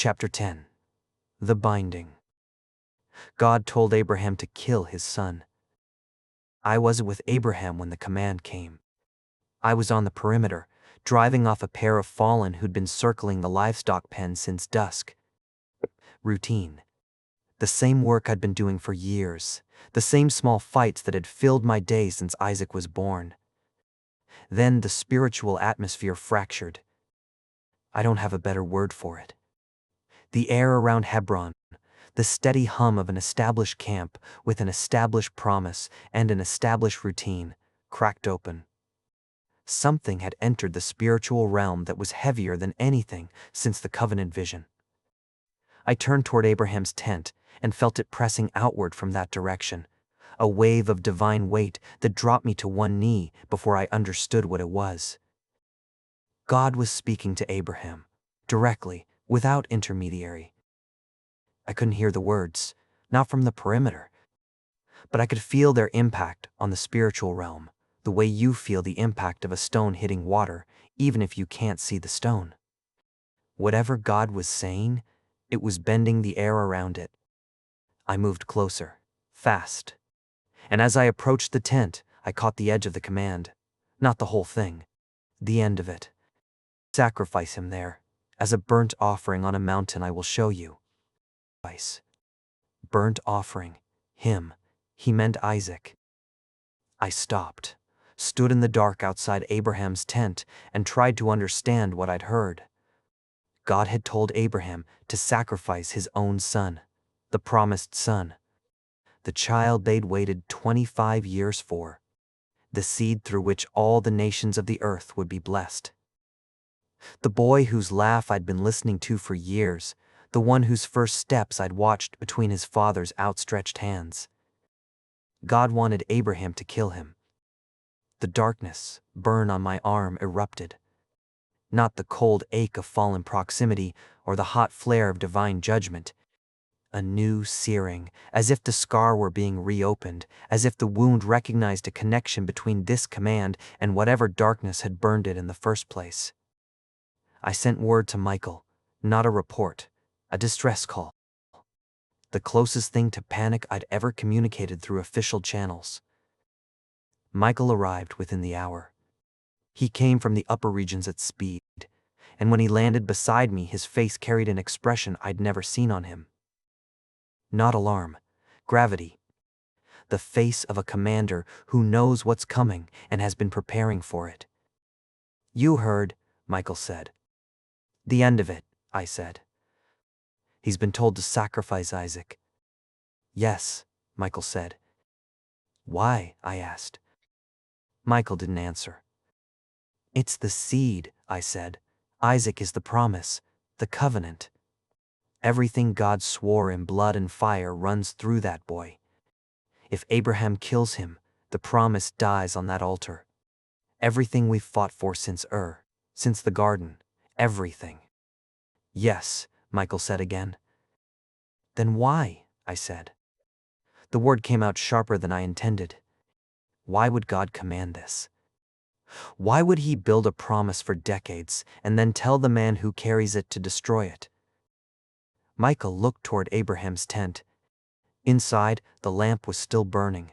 Chapter 10. The Binding. God told Abraham to kill his son. I wasn't with Abraham when the command came. I was on the perimeter, driving off a pair of fallen who'd been circling the livestock pen since dusk. Routine. The same work I'd been doing for years, the same small fights that had filled my day since Isaac was born. Then the spiritual atmosphere fractured. I don't have a better word for it. The air around Hebron, the steady hum of an established camp with an established promise and an established routine, cracked open. Something had entered the spiritual realm that was heavier than anything since the covenant vision. I turned toward Abraham's tent and felt it pressing outward from that direction, a wave of divine weight that dropped me to one knee before I understood what it was. God was speaking to Abraham, directly, without intermediary. I couldn't hear the words, not from the perimeter, but I could feel their impact on the spiritual realm, the way you feel the impact of a stone hitting water, even if you can't see the stone. Whatever God was saying, it was bending the air around it. I moved closer, fast. And as I approached the tent, I caught the edge of the command. Not the whole thing, the end of it. Sacrifice him there, as a burnt offering on a mountain I will show you. Burnt offering, him, he meant Isaac. I stopped, stood in the dark outside Abraham's tent, and tried to understand what I'd heard. God had told Abraham to sacrifice his own son, the promised son, the child they'd waited 25 years for, the seed through which all the nations of the earth would be blessed. The boy whose laugh I'd been listening to for years, the one whose first steps I'd watched between his father's outstretched hands. God wanted Abraham to kill him. The darkness, burn on my arm, erupted. Not the cold ache of fallen proximity or the hot flare of divine judgment. A new searing, as if the scar were being reopened, as if the wound recognized a connection between this command and whatever darkness had burned it in the first place. I sent word to Michael, not a report, a distress call. The closest thing to panic I'd ever communicated through official channels. Michael arrived within the hour. He came from the upper regions at speed, and when he landed beside me, his face carried an expression I'd never seen on him. Not alarm, gravity. The face of a commander who knows what's coming and has been preparing for it. You heard, Michael said. The end of it, I said. He's been told to sacrifice Isaac. Yes, Michael said. Why? I asked. Michael didn't answer. It's the seed, I said. Isaac is the promise, the covenant. Everything God swore in blood and fire runs through that boy. If Abraham kills him, the promise dies on that altar. Everything we've fought for since since the garden, everything. Yes, Michael said again. Then why? I said. The word came out sharper than I intended. Why would God command this? Why would he build a promise for decades and then tell the man who carries it to destroy it? Michael looked toward Abraham's tent. Inside, the lamp was still burning.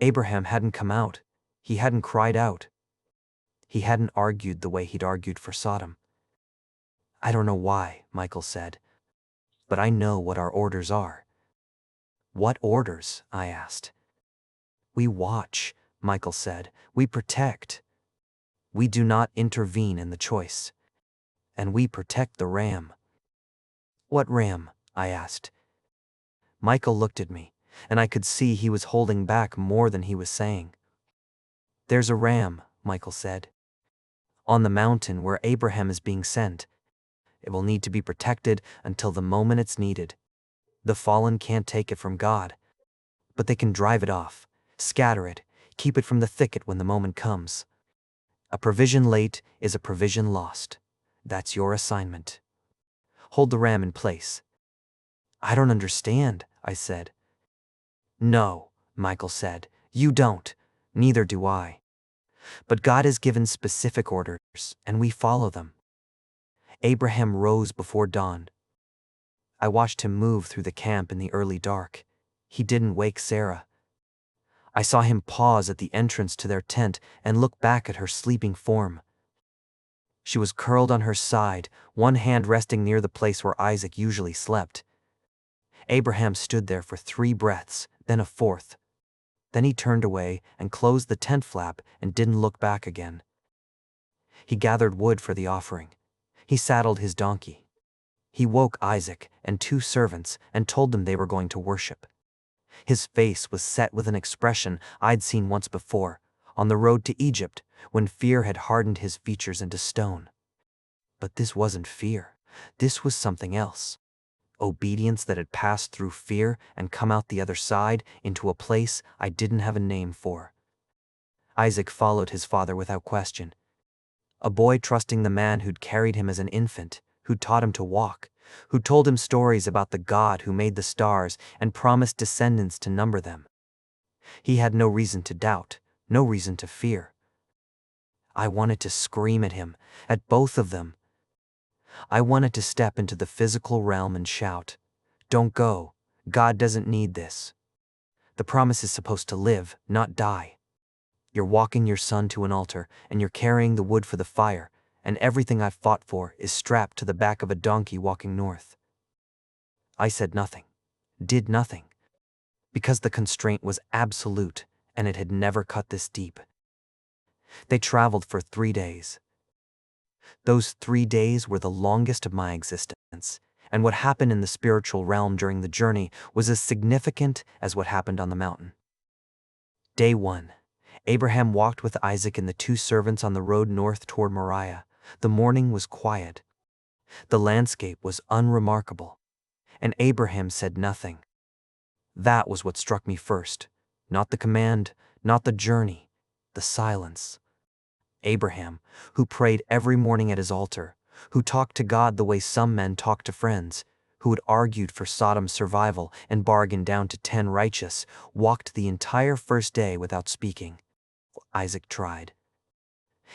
Abraham hadn't come out. He hadn't cried out. He hadn't argued the way he'd argued for Sodom. I don't know why, Michael said, but I know what our orders are. What orders? I asked. We watch, Michael said. We protect. We do not intervene in the choice. And we protect the ram. What ram? I asked. Michael looked at me, and I could see he was holding back more than he was saying. There's a ram, Michael said. On the mountain where Abraham is being sent. It will need to be protected until the moment it's needed. The fallen can't take it from God, but they can drive it off, scatter it, keep it from the thicket when the moment comes. A provision late is a provision lost. That's your assignment. Hold the ram in place. I don't understand, I said. No, Michael said, you don't, neither do I. But God has given specific orders, and we follow them. Abraham rose before dawn. I watched him move through the camp in the early dark. He didn't wake Sarah. I saw him pause at the entrance to their tent and look back at her sleeping form. She was curled on her side, one hand resting near the place where Isaac usually slept. Abraham stood there for 3 breaths, then a fourth. Then he turned away and closed the tent flap and didn't look back again. He gathered wood for the offering. He saddled his donkey. He woke Isaac and 2 servants and told them they were going to worship. His face was set with an expression I'd seen once before, on the road to Egypt, when fear had hardened his features into stone. But this wasn't fear. This was something else. Obedience that had passed through fear and come out the other side into a place I didn't have a name for. Isaac followed his father without question. A boy trusting the man who'd carried him as an infant, who'd taught him to walk, who told him stories about the God who made the stars and promised descendants to number them. He had no reason to doubt, no reason to fear. I wanted to scream at him, at both of them. I wanted to step into the physical realm and shout, "Don't go. God doesn't need this. The promise is supposed to live, not die. You're walking your son to an altar, and you're carrying the wood for the fire, and everything I've fought for is strapped to the back of a donkey walking north." I said nothing, did nothing, because the constraint was absolute, and it had never cut this deep. They traveled for 3 days. Those 3 days were the longest of my existence, and what happened in the spiritual realm during the journey was as significant as what happened on the mountain. Day 1. Abraham walked with Isaac and the 2 servants on the road north toward Moriah. The morning was quiet. The landscape was unremarkable, and Abraham said nothing. That was what struck me first. Not the command, not the journey, the silence. Abraham, who prayed every morning at his altar, who talked to God the way some men talk to friends, who had argued for Sodom's survival and bargained down to 10 righteous, walked the entire first day without speaking. Isaac tried.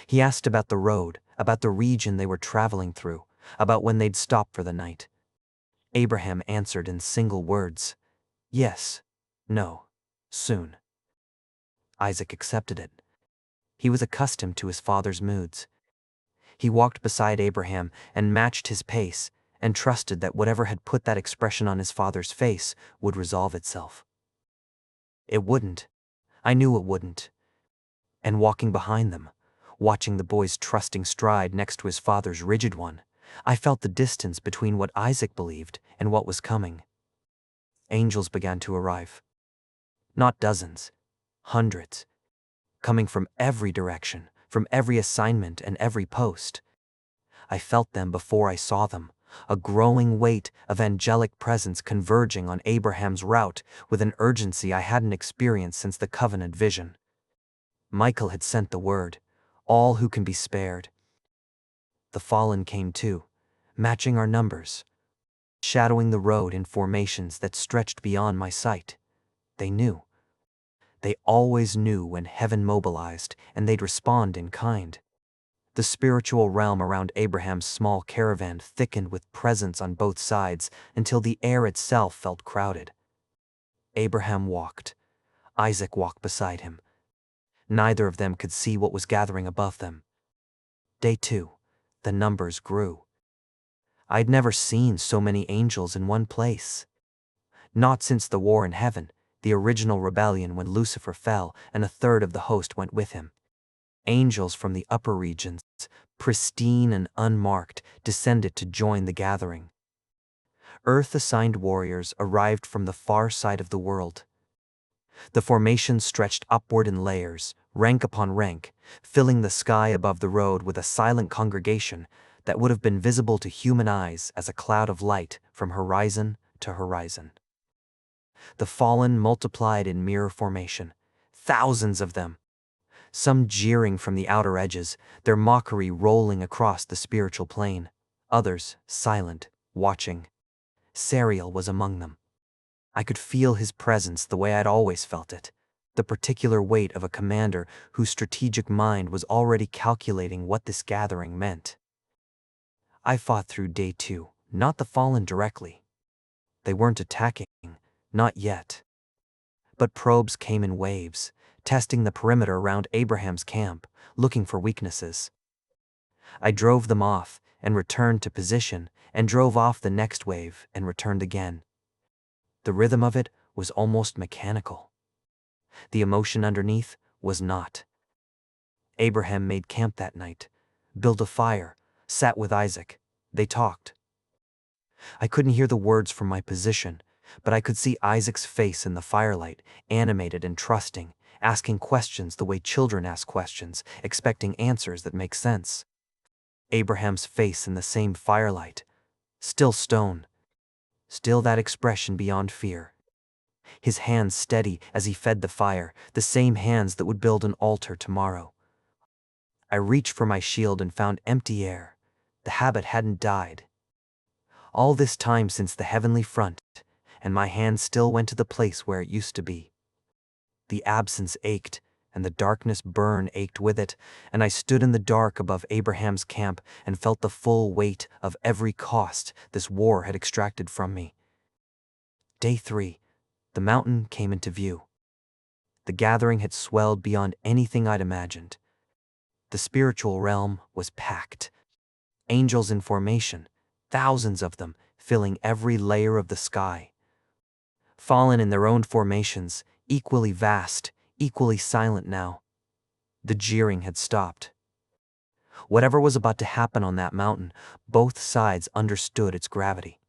He asked about the road, about the region they were traveling through, about when they'd stop for the night. Abraham answered in single words, "Yes, no, soon." Isaac accepted it. He was accustomed to his father's moods. He walked beside Abraham and matched his pace and trusted that whatever had put that expression on his father's face would resolve itself. It wouldn't. I knew it wouldn't. And walking behind them, watching the boy's trusting stride next to his father's rigid one, I felt the distance between what Isaac believed and what was coming. Angels began to arrive. Not dozens, hundreds, coming from every direction, from every assignment and every post. I felt them before I saw them, a growing weight of angelic presence converging on Abraham's route with an urgency I hadn't experienced since the covenant vision. Michael had sent the word, "All who can be spared." The fallen came too, matching our numbers, shadowing the road in formations that stretched beyond my sight. They knew. They always knew when heaven mobilized, and they'd respond in kind. The spiritual realm around Abraham's small caravan thickened with presence on both sides until the air itself felt crowded. Abraham walked. Isaac walked beside him. Neither of them could see what was gathering above them. Day 2. The numbers grew. I'd never seen so many angels in one place. Not since the war in heaven, the original rebellion when Lucifer fell and a third of the host went with him. Angels from the upper regions, pristine and unmarked, descended to join the gathering. Earth-assigned warriors arrived from the far side of the world. The formation stretched upward in layers, rank upon rank, filling the sky above the road with a silent congregation that would have been visible to human eyes as a cloud of light from horizon to horizon. The fallen multiplied in mirror formation, thousands of them, some jeering from the outer edges, their mockery rolling across the spiritual plane, others silent, watching. Sariel was among them. I could feel his presence the way I'd always felt it, the particular weight of a commander whose strategic mind was already calculating what this gathering meant. I fought through day 2, not the fallen directly, They weren't attacking, not yet. But probes came in waves, testing the perimeter around Abraham's camp, looking for weaknesses. I drove them off and returned to position, and drove off the next wave and returned again. The rhythm of it was almost mechanical. The emotion underneath was not. Abraham made camp that night, built a fire, sat with Isaac. They talked. I couldn't hear the words from my position, but I could see Isaac's face in the firelight, animated and trusting, asking questions the way children ask questions, expecting answers that make sense. Abraham's face in the same firelight, still stone, still that expression beyond fear. His hands steady as he fed the fire, the same hands that would build an altar tomorrow. I reached for my shield and found empty air. The habit hadn't died. All this time since the heavenly front, and my hand still went to the place where it used to be. The absence ached, and the darkness burn ached with it, and I stood in the dark above Abraham's camp and felt the full weight of every cost this war had extracted from me. Day 3, the mountain came into view. The gathering had swelled beyond anything I'd imagined. The spiritual realm was packed. Angels in formation, thousands of them, filling every layer of the sky. Fallen in their own formations, equally vast, equally silent now. The jeering had stopped. Whatever was about to happen on that mountain, both sides understood its gravity.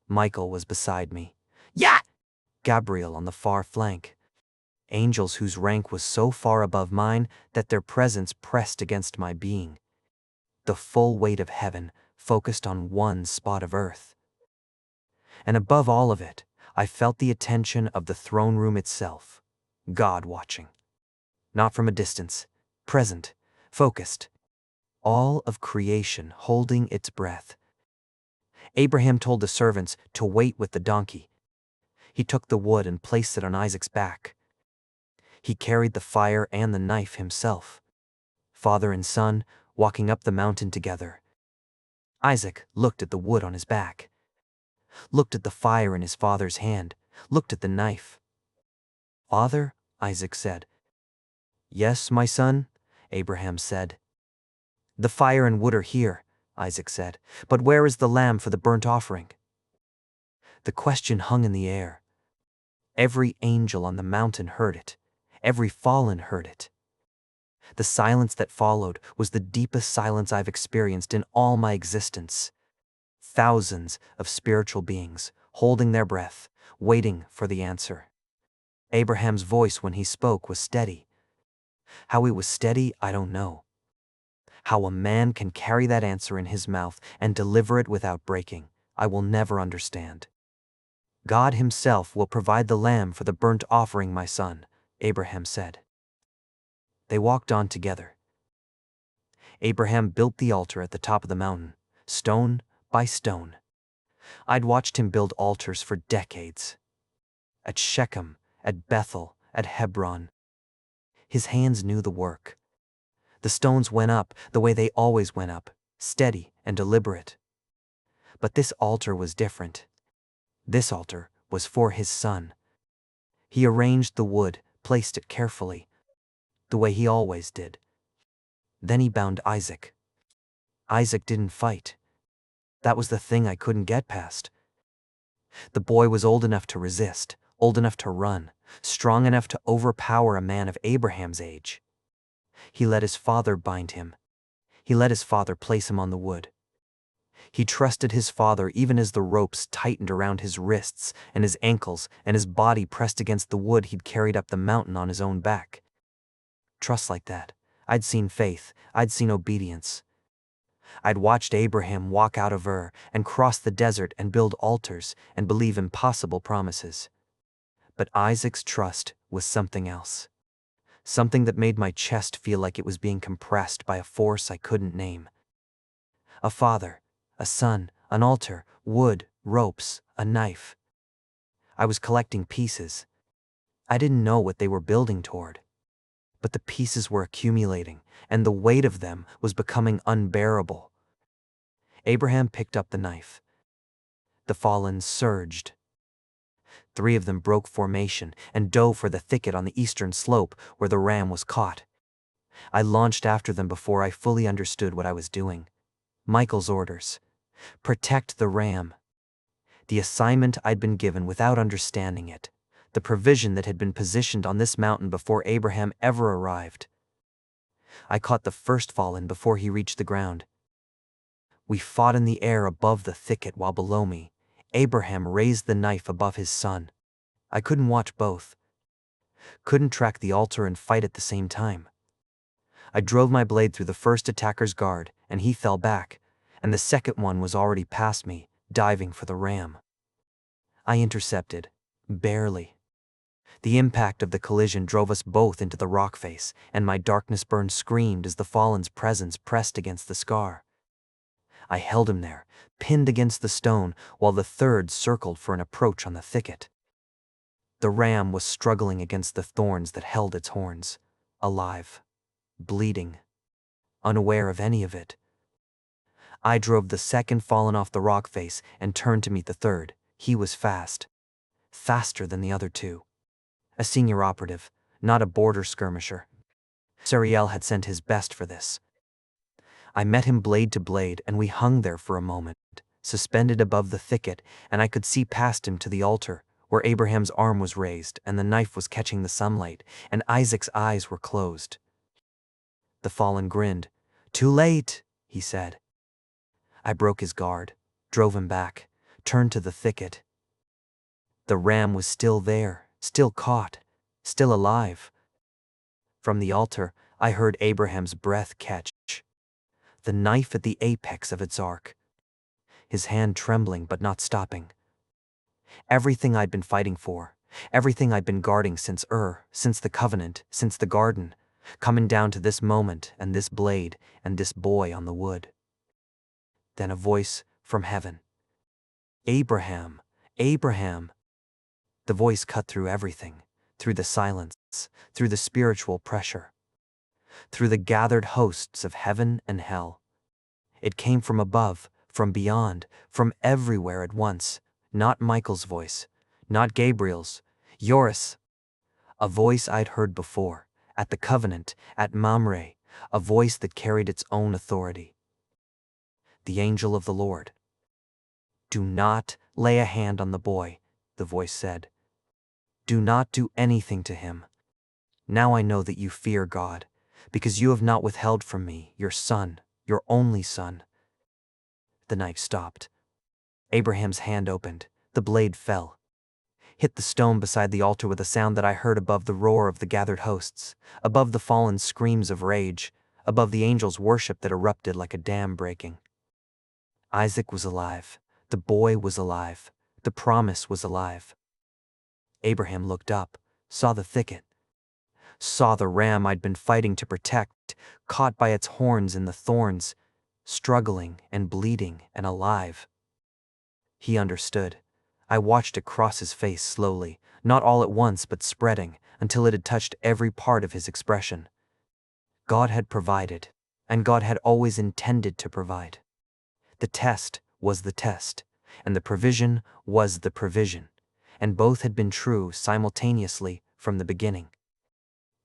Michael was beside me. Yeah! Gabriel on the far flank. Angels whose rank was so far above mine that their presence pressed against my being. The full weight of heaven focused on one spot of earth. And above all of it, I felt the attention of the throne room itself, God watching. Not from a distance, present, focused. All of creation holding its breath. Abraham told the servants to wait with the donkey. He took the wood and placed it on Isaac's back. He carried the fire and the knife himself. Father and son walking up the mountain together. Isaac looked at the wood on his back, looked at the fire in his father's hand, looked at the knife. Father, Isaac said. Yes, my son, Abraham said. The fire and wood are here, Isaac said, but where is the lamb for the burnt offering? The question hung in the air. Every angel on the mountain heard it. Every fallen heard it. The silence that followed was the deepest silence I've experienced in all my existence. Thousands of spiritual beings, holding their breath, waiting for the answer. Abraham's voice when he spoke was steady. How he was steady, I don't know. How a man can carry that answer in his mouth and deliver it without breaking, I will never understand. God himself will provide the lamb for the burnt offering, my son, Abraham said. They walked on together. Abraham built the altar at the top of the mountain, stone by stone. I'd watched him build altars for decades. At Shechem, at Bethel, at Hebron. His hands knew the work. The stones went up the way they always went up, steady and deliberate. But this altar was different. This altar was for his son. He arranged the wood, placed it carefully, the way he always did. Then he bound Isaac. Isaac didn't fight. That was the thing I couldn't get past. The boy was old enough to resist, old enough to run, strong enough to overpower a man of Abraham's age. He let his father bind him. He let his father place him on the wood. He trusted his father even as the ropes tightened around his wrists and his ankles and his body pressed against the wood he'd carried up the mountain on his own back. Trust like that. I'd seen faith. I'd seen obedience. I'd watched Abraham walk out of Ur and cross the desert and build altars and believe impossible promises. But Isaac's trust was something else. Something that made my chest feel like it was being compressed by a force I couldn't name. A father, a son, an altar, wood, ropes, a knife. I was collecting pieces. I didn't know what they were building toward. But the pieces were accumulating, and the weight of them was becoming unbearable. Abraham picked up the knife. The fallen surged. 3 of them broke formation and dove for the thicket on the eastern slope where the ram was caught. I launched after them before I fully understood what I was doing. Michael's orders. Protect the ram. The assignment I'd been given without understanding it. The provision that had been positioned on this mountain before Abraham ever arrived. I caught the first fallen before he reached the ground. We fought in the air above the thicket while below me, Abraham raised the knife above his son. I couldn't watch both. Couldn't track the altar and fight at the same time. I drove my blade through the first attacker's guard, and he fell back, and the second one was already past me, diving for the ram. I intercepted, barely. The impact of the collision drove us both into the rock face, and my darkness-burned screamed as the fallen's presence pressed against the scar. I held him there, pinned against the stone, while the third circled for an approach on the thicket. The ram was struggling against the thorns that held its horns, alive, bleeding, unaware of any of it. I drove the second fallen off the rock face and turned to meet the third. He was fast, faster than the other 2. A senior operative, not a border skirmisher. Sariel had sent his best for this. I met him blade to blade, and we hung there for a moment, suspended above the thicket, and I could see past him to the altar, where Abraham's arm was raised and the knife was catching the sunlight, and Isaac's eyes were closed. The fallen grinned. "Too late," he said. I broke his guard, drove him back, turned to the thicket. The ram was still there, still caught, still alive. From the altar, I heard Abraham's breath catch, the knife at the apex of its arc, his hand trembling but not stopping. Everything I'd been fighting for, everything I'd been guarding since since the covenant, since the garden, coming down to this moment and this blade and this boy on the wood. Then a voice from heaven. "Abraham, Abraham." The voice cut through everything, through the silence, through the spiritual pressure, through the gathered hosts of heaven and hell. It came from above, from beyond, from everywhere at once. Not Michael's voice, not Gabriel's, yours. A voice I'd heard before, at the covenant, at Mamre, a voice that carried its own authority. The angel of the Lord. "Do not lay a hand on the boy," the voice said. "Do not do anything to him. Now I know that you fear God, because you have not withheld from me your son, your only son." The knife stopped. Abraham's hand opened. The blade fell, hit the stone beside the altar with a sound that I heard above the roar of the gathered hosts, above the fallen screams of rage, above the angels' worship that erupted like a dam breaking. Isaac was alive. The boy was alive. The promise was alive. Abraham looked up, saw the thicket, saw the ram I'd been fighting to protect, caught by its horns in the thorns, struggling and bleeding and alive. He understood. I watched it cross his face slowly, not all at once but spreading, until it had touched every part of his expression. God had provided, and God had always intended to provide. The test was the test, and the provision was the provision, and both had been true simultaneously from the beginning.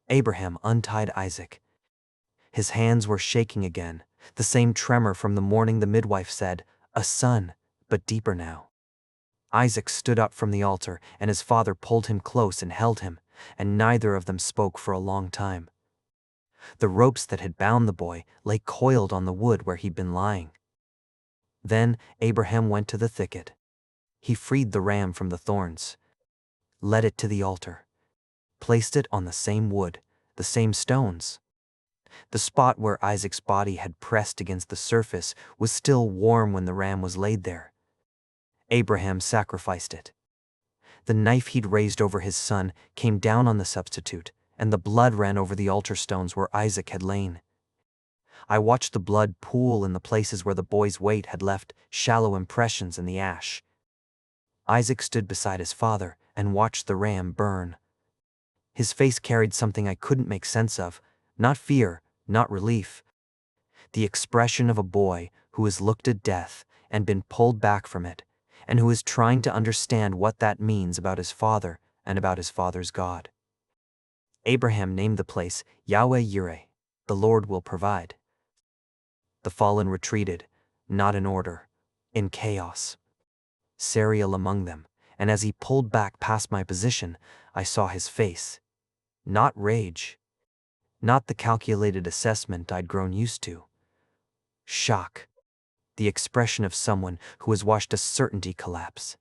Abraham untied Isaac. His hands were shaking again, the same tremor from the morning the midwife said, "A son," but deeper now. Isaac stood up from the altar, and his father pulled him close and held him, and neither of them spoke for a long time. The ropes that had bound the boy lay coiled on the wood where he'd been lying. Then Abraham went to the thicket. He freed the ram from the thorns, led it to the altar, placed it on the same wood, the same stones. The spot where Isaac's body had pressed against the surface was still warm when the ram was laid there. Abraham sacrificed it. The knife he'd raised over his son came down on the substitute, and the blood ran over the altar stones where Isaac had lain. I watched the blood pool in the places where the boy's weight had left shallow impressions in the ash. Isaac stood beside his father and watched the ram burn. His face carried something I couldn't make sense of, not fear, not relief. The expression of a boy who has looked at death and been pulled back from it, and who is trying to understand what that means about his father and about his father's God. Abraham named the place Yahweh Yireh, the Lord will provide. The fallen retreated, not in order, in chaos. Sariel among them, and as he pulled back past my position, I saw his face. Not rage. Not the calculated assessment I'd grown used to. Shock. The expression of someone who has watched a certainty collapse.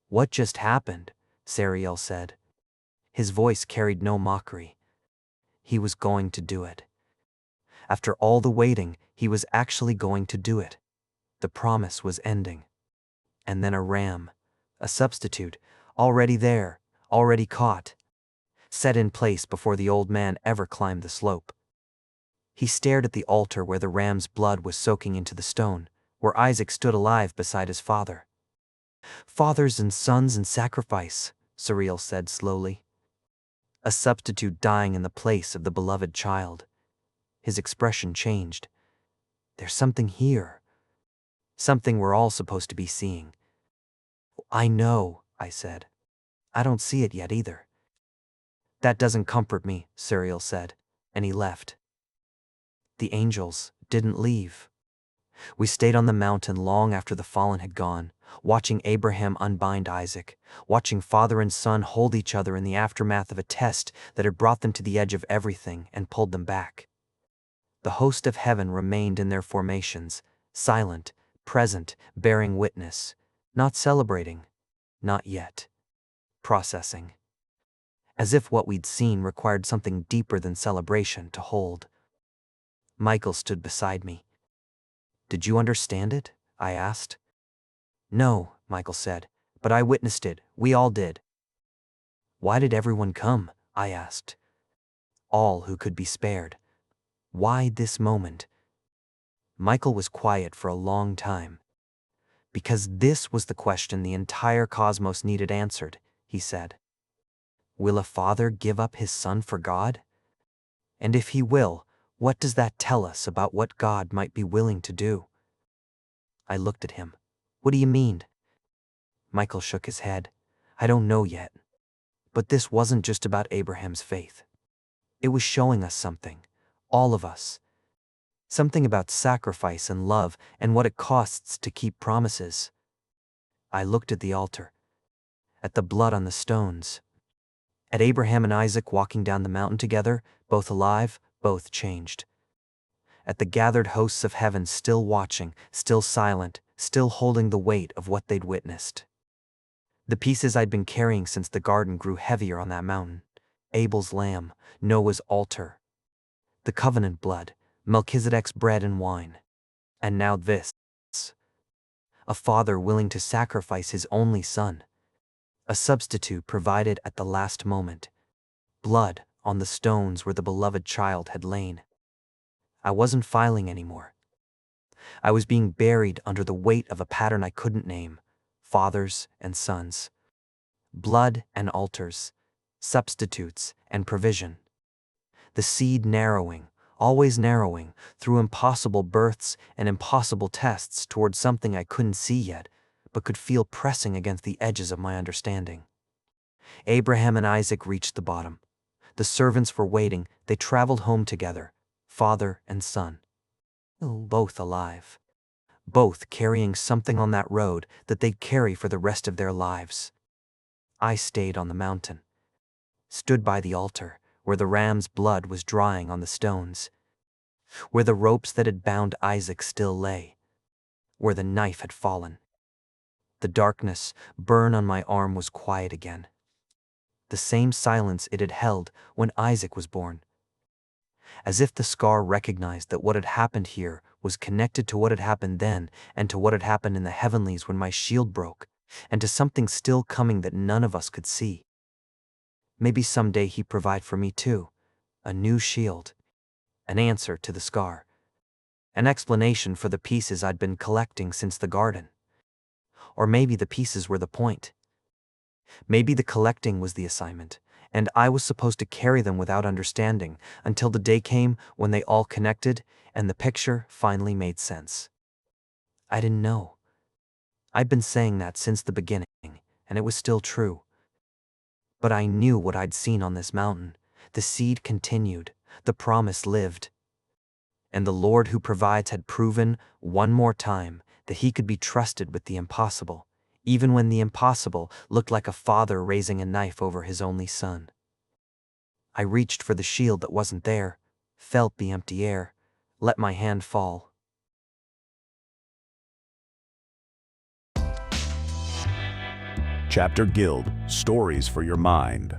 "What just happened?" Sariel said. His voice carried no mockery. He was going to do it. After all the waiting, he was actually going to do it. The promise was ending. And then a ram, a substitute, already there, already caught, set in place before the old man ever climbed the slope. He stared at the altar where the ram's blood was soaking into the stone, where Isaac stood alive beside his father. "Fathers and sons in sacrifice," Sariel said slowly. "A substitute dying in the place of the beloved child." His expression changed. "There's something here. Something we're all supposed to be seeing." "I know," I said. "I don't see it yet either." "That doesn't comfort me," Sariel said, and he left. The angels didn't leave. We stayed on the mountain long after the fallen had gone, watching Abraham unbind Isaac, watching father and son hold each other in the aftermath of a test that had brought them to the edge of everything and pulled them back. The host of heaven remained in their formations, silent, present, bearing witness, not celebrating, not yet, processing. As if what we'd seen required something deeper than celebration to hold. Michael stood beside me. "Did you understand it?" I asked. "No," Michael said, "but I witnessed it. We all did." "Why did everyone come?" I asked. "All who could be spared. Why this moment?" Michael was quiet for a long time. "Because this was the question the entire cosmos needed answered," he said. "Will a father give up his son for God? And if he will, what does that tell us about what God might be willing to do?" I looked at him. "What do you mean?" Michael shook his head. "I don't know yet. But this wasn't just about Abraham's faith. It was showing us something, all of us. Something about sacrifice and love and what it costs to keep promises." I looked at the altar, at the blood on the stones, at Abraham and Isaac walking down the mountain together, both alive, both changed. At the gathered hosts of heaven still watching, still silent, still holding the weight of what they'd witnessed. The pieces I'd been carrying since the garden grew heavier on that mountain. Abel's lamb, Noah's altar, the covenant blood, Melchizedek's bread and wine. And now this. A father willing to sacrifice his only son. A substitute provided at the last moment. Blood on the stones where the beloved child had lain. I wasn't filing anymore. I was being buried under the weight of a pattern I couldn't name. Fathers and sons. Blood and altars. Substitutes and provision. The seed narrowing, always narrowing, through impossible births and impossible tests towards something I couldn't see yet, but could feel pressing against the edges of my understanding. Abraham and Isaac reached the bottom. The servants were waiting. They traveled home together, father and son. Both alive. Both carrying something on that road that they'd carry for the rest of their lives. I stayed on the mountain. Stood by the altar, where the ram's blood was drying on the stones. Where the ropes that had bound Isaac still lay. Where the knife had fallen. The darkness, burn on my arm, was quiet again. The same silence it had held when Isaac was born. As if the scar recognized that what had happened here was connected to what had happened then, and to what had happened in the heavenlies when my shield broke, and to something still coming that none of us could see. Maybe someday he'd provide for me too. A new shield. An answer to the scar. An explanation for the pieces I'd been collecting since the garden. Or maybe the pieces were the point. Maybe the collecting was the assignment, and I was supposed to carry them without understanding until the day came when they all connected and the picture finally made sense. I didn't know. I'd been saying that since the beginning, and it was still true. But I knew what I'd seen on this mountain. The seed continued, the promise lived. And the Lord who provides had proven, one more time, that he could be trusted with the impossible, even when the impossible looked like a father raising a knife over his only son. I reached for the shield that wasn't there, felt the empty air, let my hand fall. Chapter Guild, Stories for Your Mind.